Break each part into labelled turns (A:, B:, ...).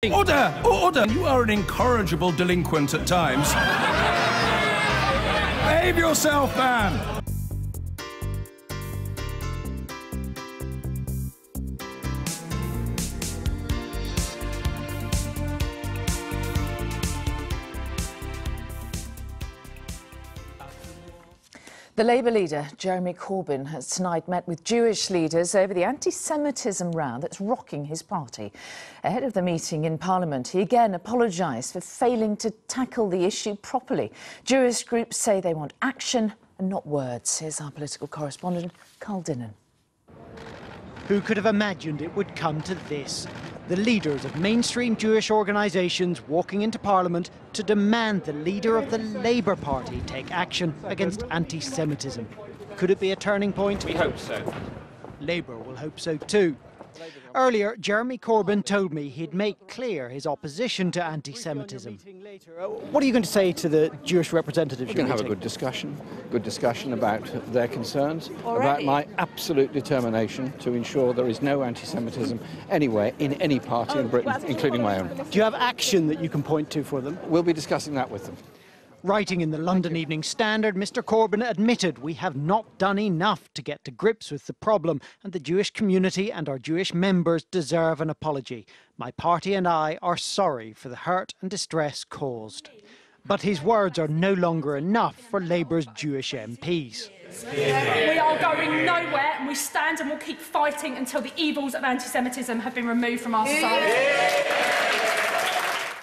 A: Order! Order! You are an incorrigible delinquent at times. Behave yourself, man!
B: The Labour leader, Jeremy Corbyn, has tonight met with Jewish leaders over the anti-Semitism row that's rocking his party. Ahead of the meeting in Parliament, he again apologised for failing to tackle the issue properly. Jewish groups say they want action and not words. Here's our political correspondent, Carl Dinnan.
C: Who could have imagined it would come to this? The leaders of mainstream Jewish organisations walking into Parliament to demand the leader of the Labour Party take action against anti-Semitism. Could it be a turning point?
D: We hope so.
C: Labour will hope so too. Earlier, Jeremy Corbyn told me he'd make clear his opposition to anti-Semitism. What are you going to say to the Jewish representatives?
E: We're going to have a good discussion about their concerns, about my absolute determination to ensure there is no anti-Semitism anywhere in any party in Britain, including my own.
C: Do you have action that you can point to for them?
E: We'll be discussing that with them.
C: Writing in the London Evening Standard, Mr Corbyn admitted we have not done enough to get to grips with the problem, and the Jewish community and our Jewish members deserve an apology. My party and I are sorry for the hurt and distress caused. But his words are no longer enough for Labour's Jewish MPs.
F: We are going nowhere, and we stand and will keep fighting until the evils of anti-Semitism have been removed from our society.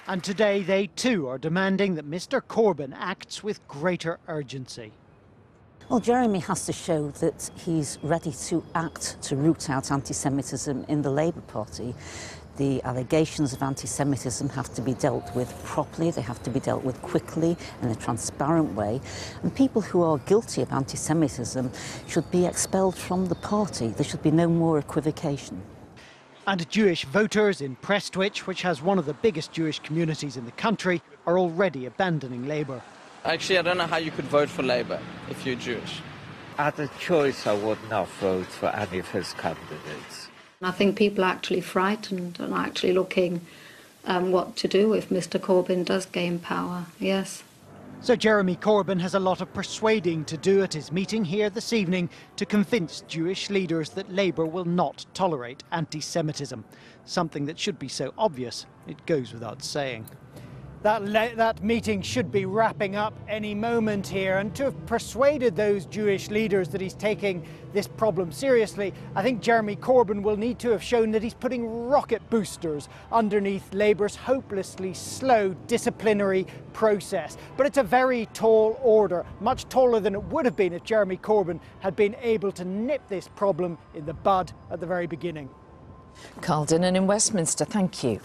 C: And today they too are demanding that Mr Corbyn acts with greater urgency.
G: Well, Jeremy has to show that he's ready to act to root out anti-Semitism in the Labour Party. The allegations of anti-Semitism have to be dealt with properly, they have to be dealt with quickly, in a transparent way. And people who are guilty of anti-Semitism should be expelled from the party. There should be no more equivocation.
C: And Jewish voters in Prestwich, which has one of the biggest Jewish communities in the country, are already abandoning Labour.
H: Actually, I don't know how you could vote for Labour if you're Jewish.
I: At a choice, I would not vote for any of his candidates.
J: I think people are actually frightened and are actually looking what to do if Mr Corbyn does gain power, yes.
C: So Jeremy Corbyn has a lot of persuading to do at his meeting here this evening to convince Jewish leaders that Labour will not tolerate anti-Semitism. Something that should be so obvious, it goes without saying. That meeting should be wrapping up any moment here, and to have persuaded those Jewish leaders that he's taking this problem seriously, I think Jeremy Corbyn will need to have shown that he's putting rocket boosters underneath Labour's hopelessly slow disciplinary process. But it's a very tall order, much taller than it would have been if Jeremy Corbyn had been able to nip this problem in the bud at the very beginning.
B: Carl Dinnan in Westminster, thank you.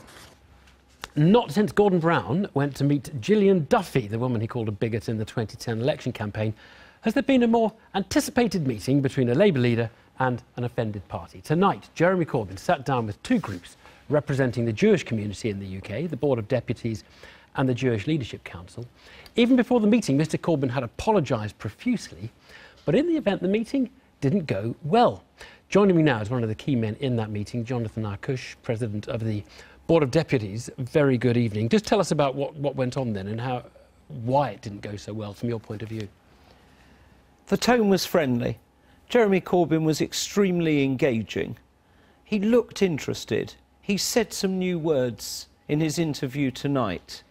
D: Not since Gordon Brown went to meet Gillian Duffy, the woman he called a bigot in the 2010 election campaign, has there been a more anticipated meeting between a Labour leader and an offended party. Tonight, Jeremy Corbyn sat down with two groups representing the Jewish community in the UK, the Board of Deputies and the Jewish Leadership Council. Even before the meeting, Mr Corbyn had apologised profusely, but in the event, the meeting didn't go well. Joining me now is one of the key men in that meeting, Jonathan Arkush, President of the Board of Deputies. Very good evening. Just tell us about what went on then and why it didn't go so well from your point of view.
I: The tone was friendly. Jeremy Corbyn was extremely engaging. He looked interested. He said some new words in his interview tonight.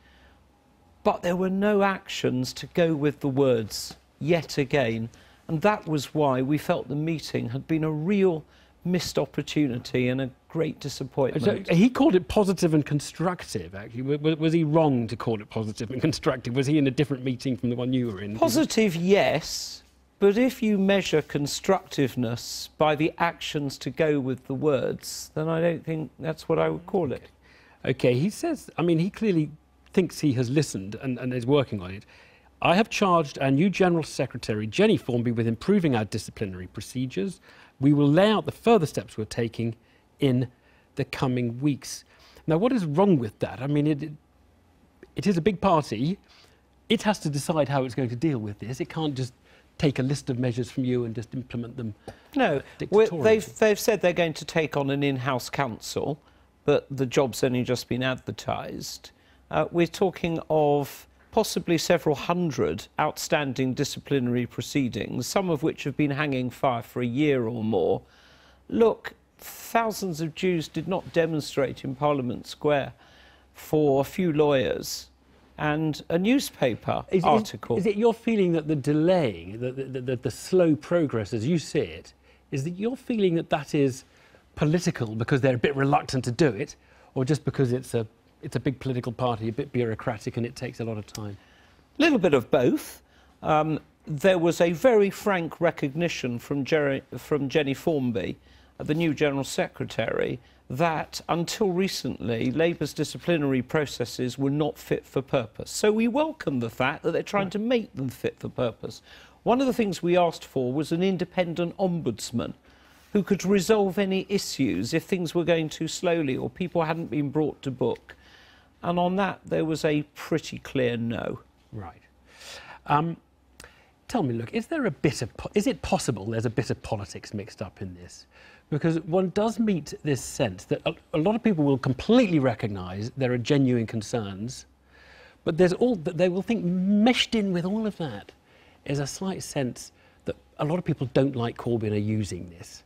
I: But there were no actions to go with the words yet again. And that was why we felt the meeting had been a real missed opportunity and a great disappointment.
D: So he called it positive and constructive, actually. Was he wrong to call it positive and constructive? Was he in a different meeting from the one you were in?
I: Positive, yes, but if you measure constructiveness by the actions to go with the words, then I don't think that's what I would call it.
D: OK, he says, I mean, he clearly thinks he has listened and is working on it. I have charged our new General Secretary, Jenny Formby, with improving our disciplinary procedures. We will lay out the further steps we're taking in the coming weeks. Now, what is wrong with that? I mean, it is a big party. It has to decide how it's going to deal with this. It can't just take a list of measures from you and just implement them.
I: No, they've said they're going to take on an in-house council. but the job's only just been advertised. We're talking of possibly several hundred outstanding disciplinary proceedings, some of which have been hanging fire for a year or more. Look, thousands of Jews did not demonstrate in Parliament Square for a few lawyers and a newspaper article.
D: Is it your feeling that the delaying, the slow progress as you see it, is that you're feeling that that is political because they're a bit reluctant to do it, or just because it's a big political party, a bit bureaucratic, and it takes a lot of time?
I: A little bit of both. There was a very frank recognition from Jenny Formby, the new General Secretary, that until recently Labour's disciplinary processes were not fit for purpose. So we welcome the fact that they're trying to make them fit for purpose. One of the things we asked for was an independent ombudsman who could resolve any issues if things were going too slowly or people hadn't been brought to book. And on that, there was a pretty clear no.
D: Right. Tell me, look, is it possible there's a bit of politics mixed up in this? Because one does meet this sense that a lot of people will completely recognise there are genuine concerns, but they will think meshed in with all of that is a slight sense that a lot of people don't like Corbyn are using this.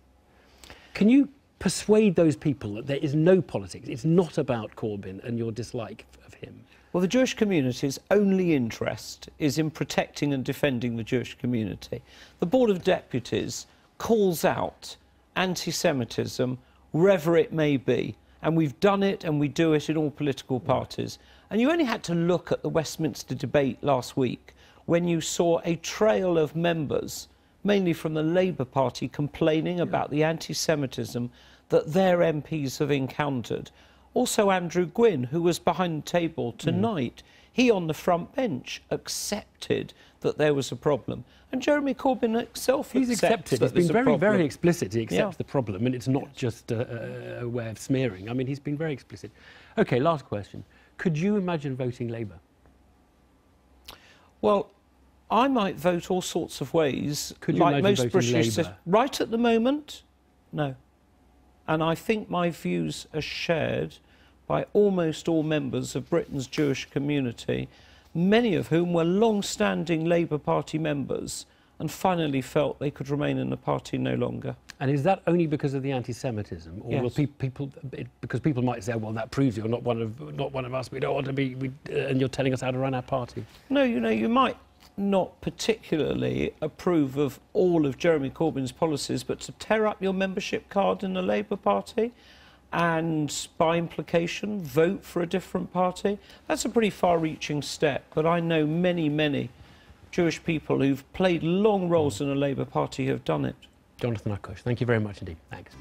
D: Can you persuade those people that there is no politics, it's not about Corbyn and your dislike of him?
I: Well, the Jewish community's only interest is in protecting and defending the Jewish community. The Board of Deputies calls out anti-Semitism wherever it may be, and we've done it and we do it in all political parties. And you only had to look at the Westminster debate last week when you saw a trail of members, mainly from the Labour Party, complaining about the anti-Semitism that their MPs have encountered. Also Andrew Gwynn, who was behind the table tonight, he on the front bench accepted that there was a problem. And Jeremy Corbyn himself accepted that
D: He's been very explicit. He accepts the problem, and it's not just a way of smearing. I mean, he's been very explicit. OK, last question. Could you imagine voting Labour?
I: Well, I might vote all sorts of ways.
D: Could you
I: like
D: imagine
I: most British
D: Labour?
I: Right at the moment, no. And I think my views are shared by almost all members of Britain's Jewish community, many of whom were long-standing Labour Party members and finally felt they could remain in the party no longer.
D: And is that only because of the anti-Semitism, or will people? Because people might say, "Well, that proves you're not one of us. We don't want to be," and you're telling us how to run our party.
I: No, you know, you might not particularly approve of all of Jeremy Corbyn's policies, but to tear up your membership card in the Labour Party and, by implication, vote for a different party, that's a pretty far-reaching step. But I know many, many Jewish people who've played long roles in the Labour Party who have done it.
D: Jonathan Akush, thank you very much indeed. Thanks.